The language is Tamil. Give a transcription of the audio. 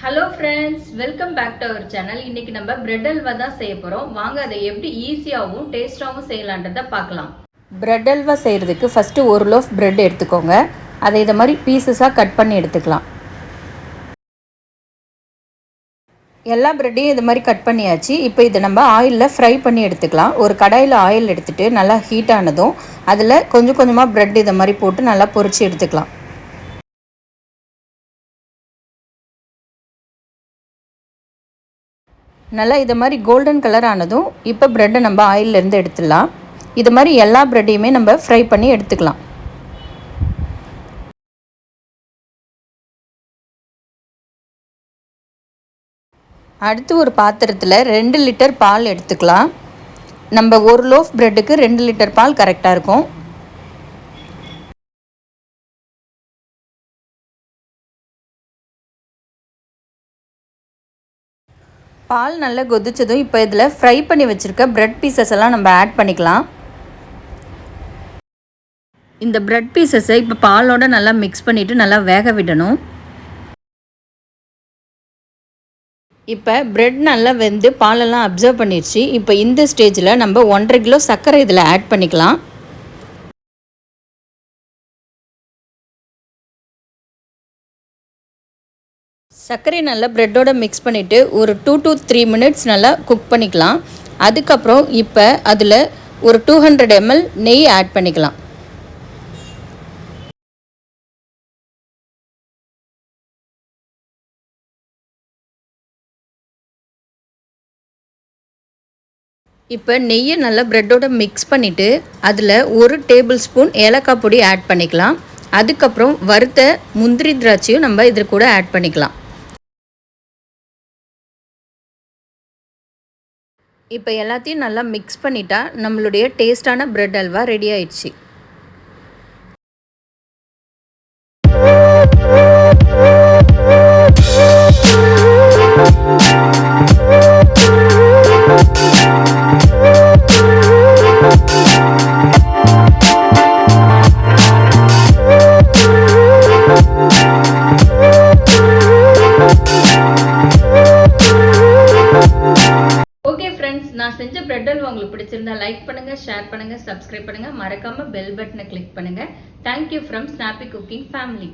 Hello friends, welcome back to our channel. இன்னைக்கு நம்ம bread halwa தான் செய்ய போறோம். வாங்க அதை எப்படி ஈஸியாவும் டேஸ்டாவும் செய்யலாம்ன்றத பார்க்கலாம். Bread halwa செய்யிறதுக்கு first ஒரு loaf bread எடுத்துக்கோங்க. அதை இத மாதிரி பீசஸா கட் பண்ணி எடுத்துக்கலாம். எல்லா பிரெட்டையும் இது மாதிரி கட் பண்ணியாச்சு. இப்போ இத நம்ம ஆயில்ல ஃப்ரை பண்ணி எடுத்துக்கலாம். ஒரு கடாயில ஆயில் எடுத்துட்டு நல்லா ஹீட் ஆனதும் அதுல கொஞ்சம் கொஞ்சமா bread இத மாதிரி போட்டு நல்லா பொரிச்சு எடுத்துக்கலாம். நல்லா இத மாதிரி கோல்டன் கலர் ஆனதும் இப்போ பிரெட்டை நம்ம ஆயில்ல இருந்து எடுத்துடலாம். இது மாதிரி எல்லா பிரெட்டையுமே நம்ம ஃப்ரை பண்ணி எடுத்துக்கலாம். அடுத்து ஒரு பாத்திரத்தில் 2 லிட்டர் பால் எடுத்துக்கலாம். நம்ம ஒரு லோஃப் பிரெட்டுக்கு 2 லிட்டர் பால் கரெக்டாக இருக்கும். பால் நல்லா கொதிச்சதும் இப்போ இதில் ஃப்ரை பண்ணி வச்சுருக்க பிரெட் பீசஸ் எல்லாம் நம்ம ஆட் பண்ணிக்கலாம். இந்த பிரெட் பீசஸை இப்போ பாலோட நல்லா மிக்ஸ் பண்ணிவிட்டு நல்லா வேக விடணும். இப்போ பிரெட் நல்லா வெந்து பாலெல்லாம் அப்சர்வ் பண்ணிடுச்சு. இப்போ இந்த ஸ்டேஜில் நம்ம 1.5 கிலோ சர்க்கரை இதில் ஆட் பண்ணிக்கலாம். சர்க்கரை நல்லா ப்ரெட்டோட மிக்ஸ் பண்ணிவிட்டு ஒரு 2 to 3 மினிட்ஸ் நல்லா குக் பண்ணிக்கலாம். அதுக்கப்புறம் இப்போ அதில் ஒரு 200 ml நெய் ஆட் பண்ணிக்கலாம். இப்போ நெய்யை நல்லா ப்ரெட்டோட மிக்ஸ் பண்ணிவிட்டு அதில் 1 டேபிள் ஸ்பூன் ஏலக்காய் பொடி ஆட் பண்ணிக்கலாம். அதுக்கப்புறம் வறுத்த முந்திரி திராட்சையும் நம்ம இதில் கூட ஆட் பண்ணிக்கலாம். இப்போ எல்லாத்தையும் நல்லா மிக்ஸ் பண்ணிட்டா நம்மளுடைய டேஸ்டான பிரெட் அல்வா ரெடி ஆயிடுச்சு. நான் செஞ்ச பிரெட் அல்வா உங்களுக்கு பிடிச்சிருந்தா லைக் பண்ணுங்க, ஷேர் பண்ணுங்க, சப்ஸ்கிரைப் பண்ணுங்க, மறக்காம பெல் பட்டனை கிளிக் பண்ணுங்க. Thank you from Snappy Cooking Family.